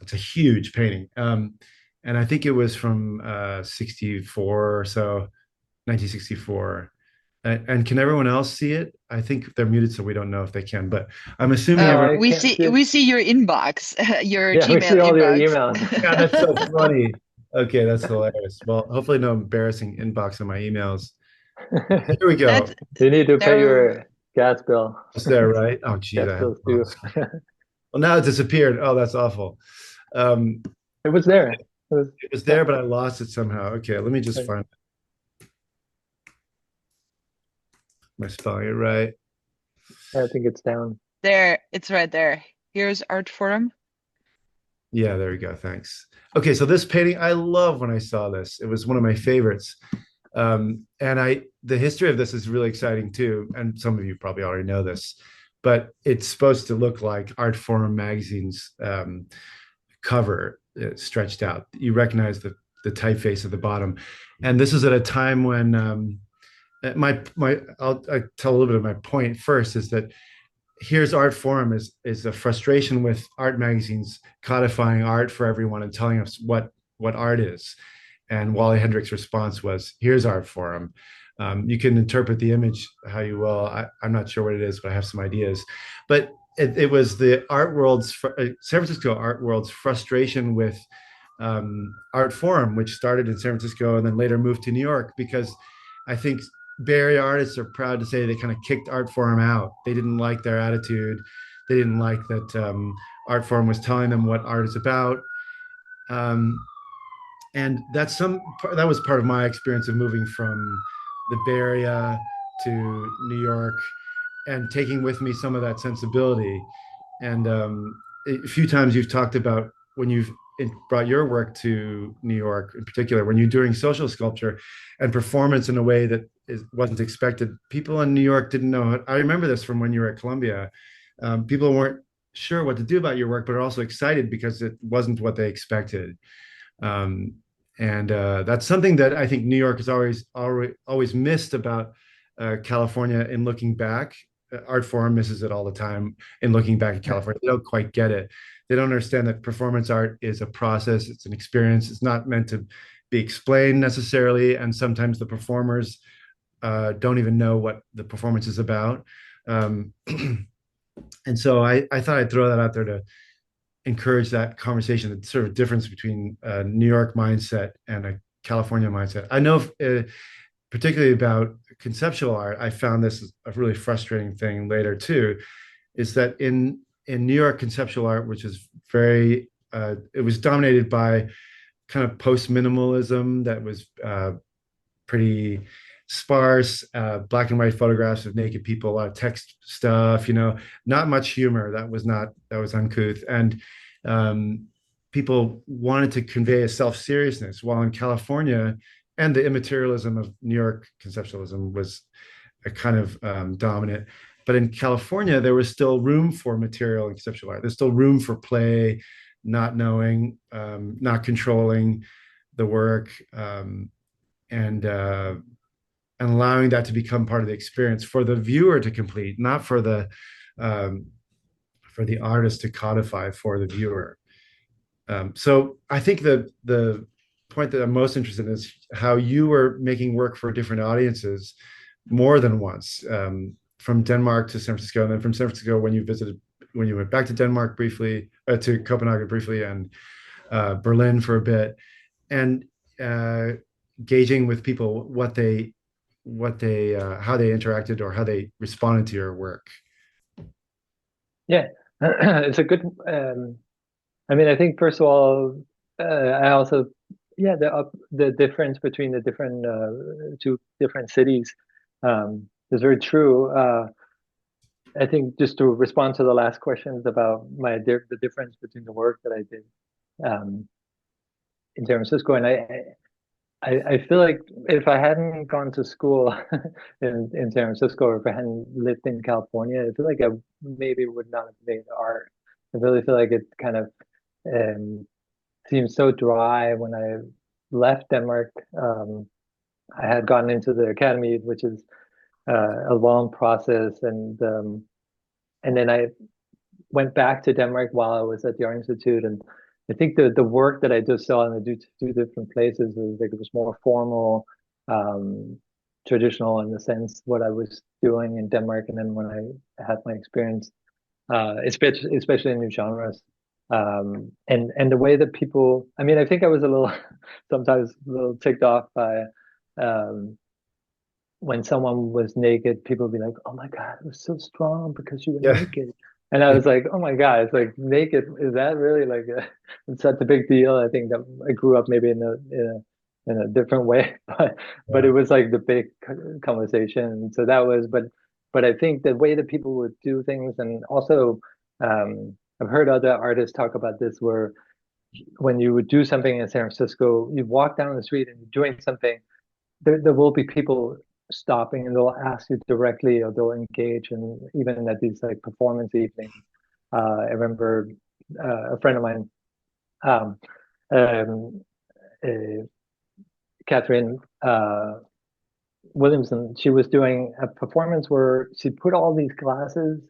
it's a huge painting. And I think it was from 64 or so, 1964. And can everyone else see it? I think they're muted, so we don't know if they can, but I'm assuming No, everyone. I can't see it. We see your inbox, your Yeah, we Gmail see all your inbox. emails. Yeah, that's so funny. Okay, that's hilarious. Well, hopefully no embarrassing inbox on my emails. Here we go. That's You need to pay there. your gas bill. Is that right? Oh, geez, Gas I have. bills too. Well, now it disappeared. Oh, that's awful. Um, It was there. it was there, but I lost it somehow. Okay, let me just find it. Am I spelling it right? I think it's down. There, it's right there. Here's Art Forum. Yeah, there we go. Thanks. Okay, so this painting, I love when I saw this. It was one of my favorites. And the history of this is really exciting too. And some of you probably already know this, but it's supposed to look like Art Forum magazine's cover stretched out. You recognize the typeface at the bottom. And this is at a time when I'll tell a little bit of my point first is that here's Art Forum is a frustration with art magazines codifying art for everyone and telling us what what art is. And Wally Hendrick's response was, "Here's art form. You can interpret the image how you will. I'm not sure what it is, but I have some ideas." But it was the art world's, San Francisco art world's frustration with art forum, which started in San Francisco and then later moved to New York, because I think Bay Area artists are proud to say they kind of kicked art forum out. They didn't like their attitude. They didn't like that art forum was telling them what art is about. Um, and that was part of my experience of moving from the Bay Area to New York and taking with me some of that sensibility. And a few times you've talked about when you've brought your work to New York, in particular, when you're doing social sculpture and performance in a way that wasn't expected. People in New York didn't know. I remember this from when you were at Columbia. People weren't sure what to do about your work, but are also excited because it wasn't what they expected. Um, and that's something that I think New York has always missed about California in looking back. Art Forum misses it all the time in looking back at California. They don't quite get it. They don't understand that performance art is a process. It's an experience. It's not meant to be explained necessarily. And sometimes the performers don't even know what the performance is about. And so I thought I'd throw that out there to encourage that conversation, the sort of difference between a New York mindset and a California mindset. I know particularly about conceptual art, I found this a really frustrating thing later too, is that in New York conceptual art, which is very, it was dominated by kind of post-minimalism that was pretty sparse, black and white photographs of naked people, a lot of text stuff, not much humor. That was uncouth. And people wanted to convey a self-seriousness, while in California, and the immaterialism of New York conceptualism was a kind of dominant. But in California, there was still room for material and conceptual art. There's still room for play, not knowing, not controlling the work, and allowing that to become part of the experience for the viewer to complete, not for the artist to codify for the viewer. So I think the point that I'm most interested in is how you were making work for different audiences more than once, from Denmark to San Francisco, and then from San Francisco when you went back to Denmark briefly, to Copenhagen briefly, and Berlin for a bit, and gauging with people how they interacted or how they responded to your work. Yeah, it's a good. I think first of all, I also, the difference between the different two different cities is very true. I think just to respond to the last questions about the difference between the work that I did in San Francisco, and I feel like if I hadn't gone to school in San Francisco, or if I hadn't lived in California, I feel like I maybe would not have made art. I really feel like it kind of seems so dry. When I left Denmark, I had gotten into the academy, which is a long process, and then I went back to Denmark while I was at the Art Institute, and I think the work that I just saw in the two different places was like it was more formal, traditional in the sense what I was doing in Denmark, and then when I had my experience, especially in new genres, and the way that people, I think I was sometimes a little ticked off by when someone was naked, people would be like, "Oh my God, it was so strong because you were naked." And I was like, "Oh my God, it's like naked. Is that really like it's such a big deal?" I think that I grew up maybe in a different way, but it was like the big conversation. So that was, but I think the way that people would do things, and also I've heard other artists talk about this, where when you would do something in San Francisco, you walk down the street and you're doing something, there will be people stopping and they'll ask you directly, or they'll engage, and even at these like performance evenings. I remember a friend of mine, Catherine Williamson, she was doing a performance where she put all these glasses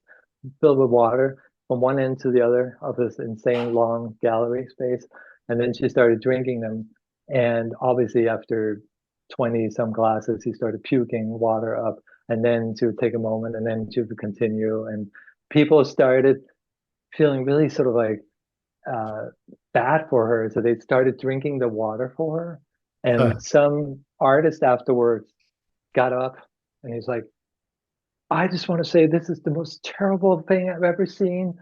filled with water from one end to the other of this insane long gallery space, and then she started drinking them. And obviously after 20 some glasses, he started puking water up, and then she would take a moment and then she would continue. And people started feeling really sort of like bad for her. So they started drinking the water for her. And some artist afterwards got up and he's like, I just want to say this is the most terrible thing I've ever seen.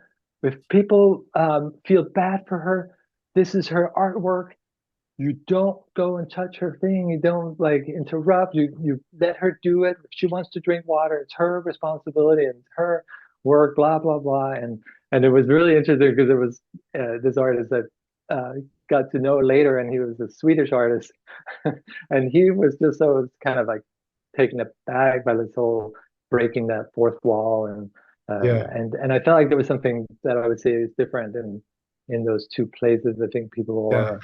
If people feel bad for her, this is her artwork. You don't go and touch her thing. You don't like interrupt. You let her do it. If she wants to drink water, it's her responsibility and it's her work, blah, blah, blah. And it was really interesting because there was this artist that got to know later, and he was a Swedish artist. And he was just so kind of like taken aback by this whole breaking that fourth wall. And I felt like there was something that I would say is different in those two places. I think people are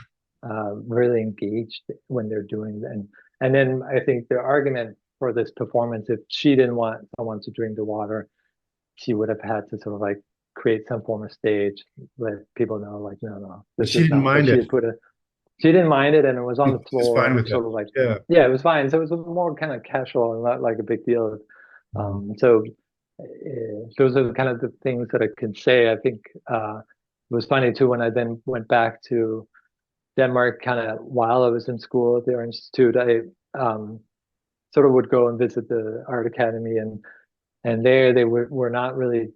really engaged when they're doing that. And then I think the argument for this performance, if she didn't want someone to drink the water, she would have had to sort of like create some form of stage, let people know like, no, she didn't mind it. She didn't mind it, and it was on the floor. She's fine with sort it. of like, yeah, it was fine. So it was more kind of casual and not like a big deal. So those are kind of the things that I can say. I think it was funny too when I then went back to Denmark, kind of while I was in school at the Art Institute. I sort of would go and visit the art academy, and there they were not really.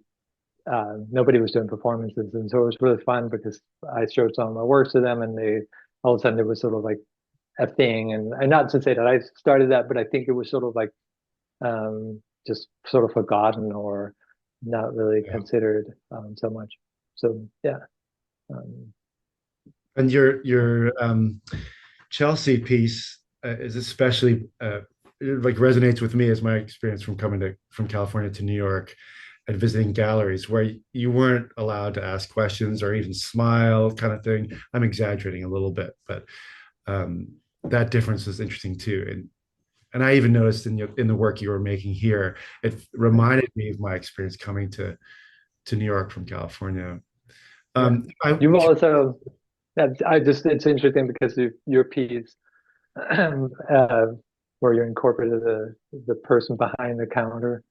Nobody was doing performances, and so it was really fun because I showed some of my works to them, and they all of a sudden it was sort of like a thing. And not to say that I started that, but I think it was sort of like just sort of forgotten or not really considered so much. So yeah. And your Chelsea piece is especially like resonates with me as my experience from coming from California to New York and visiting galleries where you weren't allowed to ask questions or even smile, kind of thing. I'm exaggerating a little bit, but that difference is interesting too. And I even noticed in the work you were making here, it reminded me of my experience coming to New York from California. You've also, it's interesting because your piece where you incorporated the person behind the counter.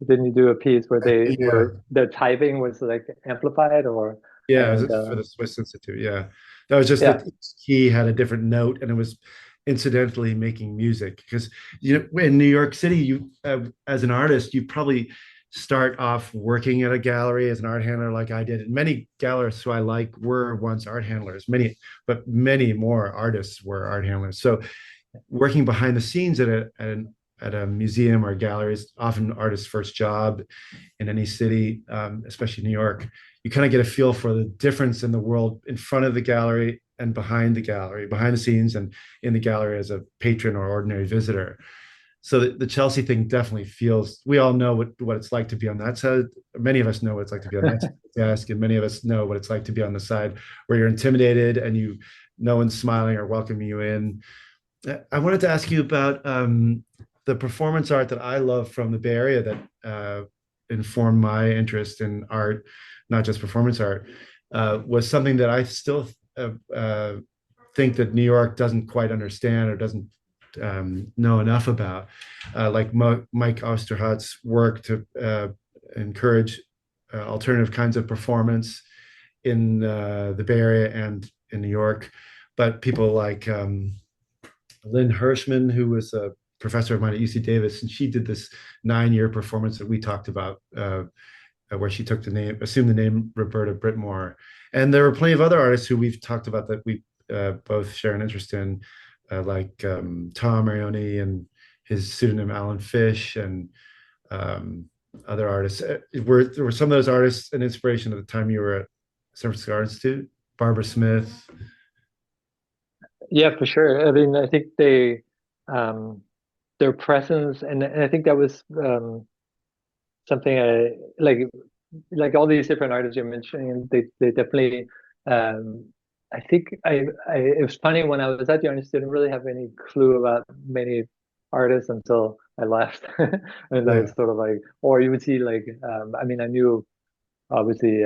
Didn't you do a piece where the typing was like amplified or? Yeah, it was for the Swiss Institute. Yeah, that was just that he had a different note, and it was incidentally making music because in New York City, you as an artist, you probably start off working at a gallery as an art handler like I did, and many gallerists who I like were once art handlers. But many more artists were art handlers. So working behind the scenes at a museum or gallery is often artist's first job in any city, especially New York. You kind of get a feel for the difference in the world in front of the gallery and behind the gallery, behind the scenes and in the gallery as a patron or ordinary visitor. So the Chelsea thing definitely feels, we all know what it's like to be on that side. Many of us know what it's like to be on that desk, and many of us know what it's like to be on the side where you're intimidated and no one's smiling or welcoming you in. I wanted to ask you about the performance art that I love from the Bay Area that informed my interest in art, not just performance art, was something that I still think that New York doesn't quite understand or doesn't know enough about, like Mike Osterhout's work to encourage alternative kinds of performance in the Bay Area and in New York. But people like Lynn Hirschman, who was a professor of mine at UC Davis, and she did this 9-year performance that we talked about, where she assumed the name Roberta Brittmore. And there were plenty of other artists who we've talked about that we both share an interest in, like Tom Marioni and his pseudonym Alan Fish, and other artists. Were some of those artists an inspiration at the time you were at San Francisco Art Institute? Barbara Smith? Yeah, for sure. I mean, I think their presence, and I think that was something I like all these different artists you're mentioning. They definitely. I think it was funny when I was at the Art Institute, I didn't really have any clue about many artists until I left, and I was sort of like, or you would see like, I mean, I knew obviously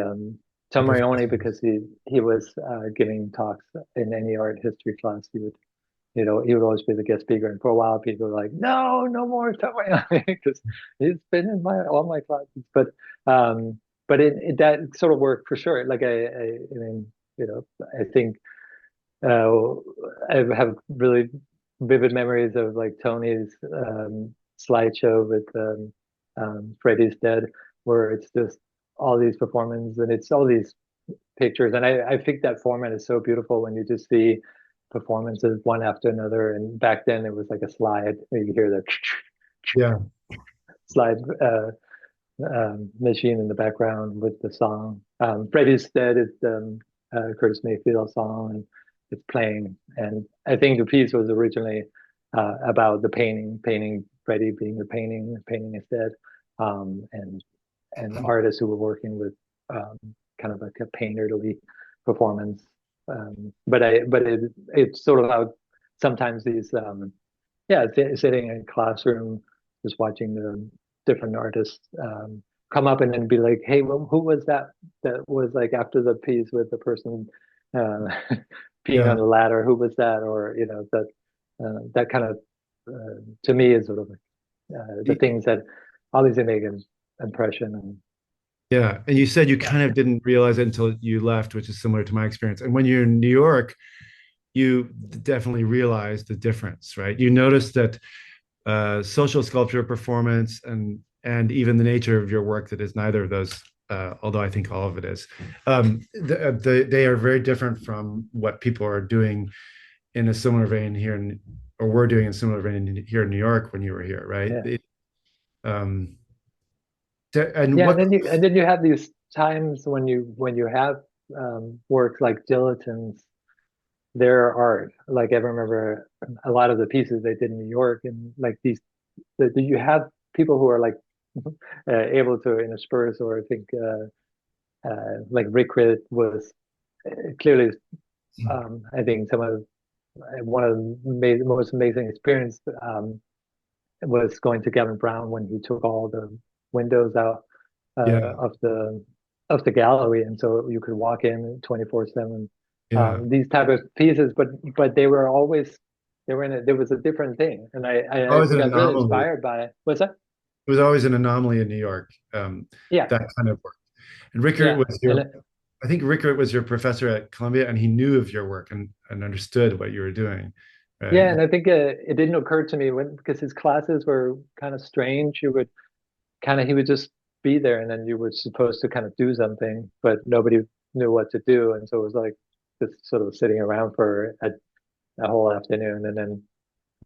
Summary only because he was giving talks in any art history class. He would, he would always be the guest speaker, and for a while people were like, no more summary because he's been in all my classes. But that sort of worked for sure. Like I mean, I think I have really vivid memories of like Tony's slideshow with Freddy's Dead, where it's just all these performances and it's all these pictures. And I think that format is so beautiful when you just see performances one after another. And back then it was like a slide. You hear the slide machine in the background with the song. Freddy's Dead is the Curtis Mayfield song, and it's playing. And I think the piece was originally about the painting Freddy being the painting instead, and artists who were working with kind of like a painterly performance. But it's sort of about sometimes these sitting in a classroom just watching the different artists come up and then be like, hey, well, who was that was like after the piece with the person peeing on the ladder, who was that? Or that kind of to me is sort of the things that obviously make an impression. And you said you kind of didn't realize it until you left, which is similar to my experience. And when you're in New York, you definitely realize the difference, right? You notice that social sculpture, performance, and even the nature of your work that is neither of those, although I think all of it is, they are very different from what people are doing in a similar vein here, or were doing in a similar vein here in New York when you were here, right? And then you have these times when you have works like Dilettante's, their art. Like I remember a lot of the pieces they did in New York, and like you have people who are like able to intersperse, or I think like Rickrit was clearly I think one of the most amazing experience was going to Gavin Brown when he took all the windows out of the gallery, and so you could walk in 24/7. These type of pieces, but they were always there was a different thing, and I got really inspired by it. What's that? It was always an anomaly in New York. That kind of work. And Rickert was I think Rickert was your professor at Columbia, and he knew of your work and understood what you were doing. Right? Yeah, and I think it didn't occur to me because his classes were kind of strange. He would just be there, and then you were supposed to kind of do something, but nobody knew what to do, and so it was like just sort of sitting around for a whole afternoon, and then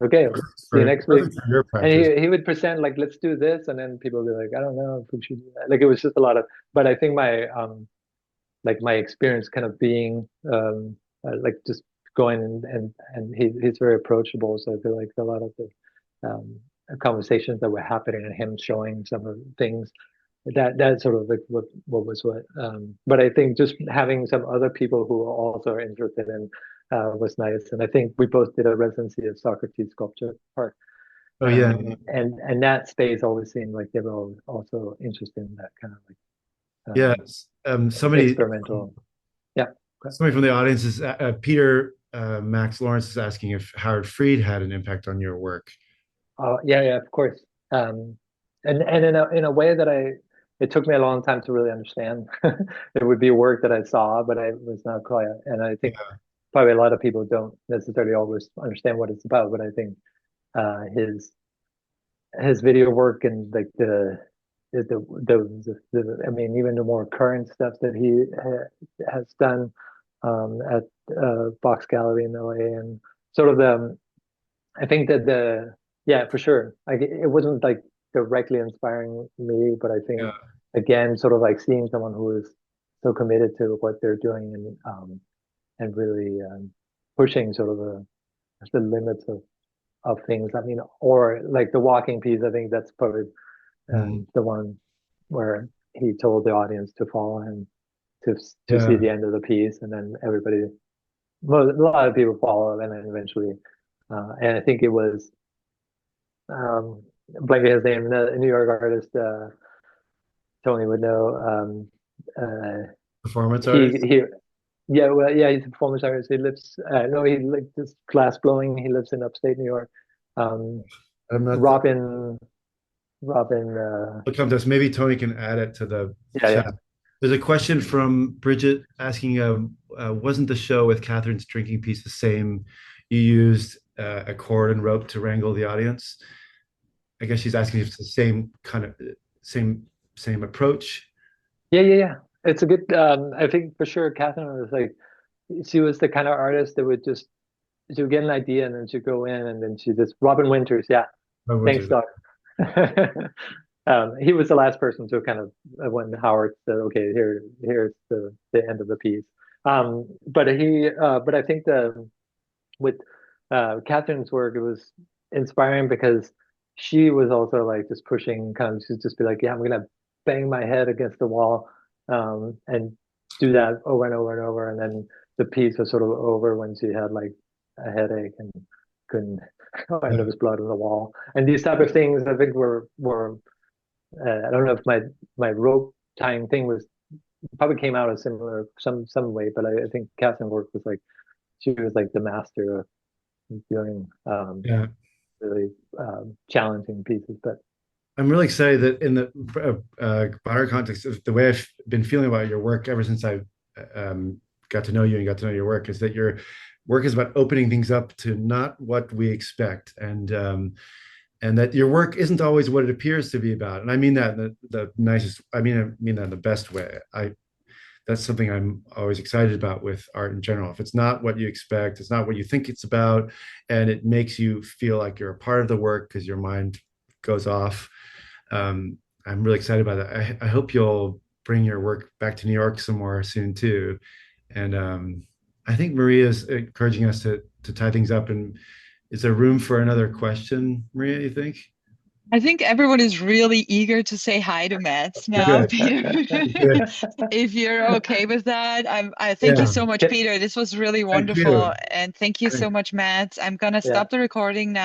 okay, see you next week. And he would present like, let's do this, and then people would be like, I don't know if we should do that. Like it was just a lot of. But I think my experience kind of being like just going and he's very approachable, so I feel like a lot of the conversations that were happening and him showing some of the things that sort of like what was what. But I think just having some other people who also are interested in was nice, and I think we both did a residency at Socrates Sculpture Park. And that space always seemed like they were also interested in that kind of like somebody experimental. Somebody from the audience is Peter Max Lawrence is asking if Howard Fried had an impact on your work. Of course. And in a way that it took me a long time to really understand. It would be work that I saw, but I was not quite. And I think probably a lot of people don't necessarily always understand what it's about. But I think his video work and like the I mean, even the more current stuff that he has done at Box Gallery in LA, and sort of I think that for sure, like it wasn't like directly inspiring me, but I think again, sort of like seeing someone who is so committed to what they're doing and really pushing sort of the limits of things. I mean, or like the walking piece, I think that's probably the one where he told the audience to follow him to see the end of the piece, and then a lot of people follow, and then eventually, and I think it was blanking his name, a New York artist, Tony would know, Performance he artist? he yeah, well, yeah, he's a performance artist. He lives no, he like this glass blowing. He lives in upstate New York. Um, I'm not. Robin, Robin. It'll come to us. Maybe Tony can add it to the Yeah, chat. yeah. There's a question from Bridget asking, wasn't the show with Catherine's drinking piece the same? You used a cord and rope to wrangle the audience. I guess she's asking if it's the same kind of same approach. Yeah, yeah, yeah. It's a good. I think for sure, Catherine was like, she was the kind of artist that would just she would get an idea and then she'd go in and then she just Robin Winters. Yeah, What was thanks, it? Doc. He was the last person to kind of when Howard said, "Okay, here's the end of the piece." But I think with Catherine's work, it was inspiring because she was also like just pushing, kind of, she'd just be like, "Yeah, I'm gonna bang my head against the wall, and do that over and over and over," and then the piece was sort of over when she had like a headache and couldn't, and there was blood on the wall, and these type of things. I think were I don't know if my rope tying thing was probably came out a similar some way, but I think Catherine's work was like she was like the master of doing Yeah. really challenging pieces. But I'm really excited that in the broader context of the way I've been feeling about your work ever since I got to know you and got to know your work is that your work is about opening things up to not what we expect, and that your work isn't always what it appears to be about. And I mean that in the nicest. I mean that in the best way. That's something I'm always excited about with art in general. If it's not what you expect, it's not what you think it's about, and it makes you feel like you're a part of the work because your mind goes off. I'm really excited about that. I hope you'll bring your work back to New York some more soon too. And I think Maria is encouraging us to tie things up. And is there room for another question, Maria? You think? I think everyone is really eager to say hi to Mads now, Good. Peter. Good. If you're okay with that, I thank you Yeah. so much, Peter. This was really Thank wonderful. you. And thank you so much, Mads. I'm gonna yeah. stop the recording now.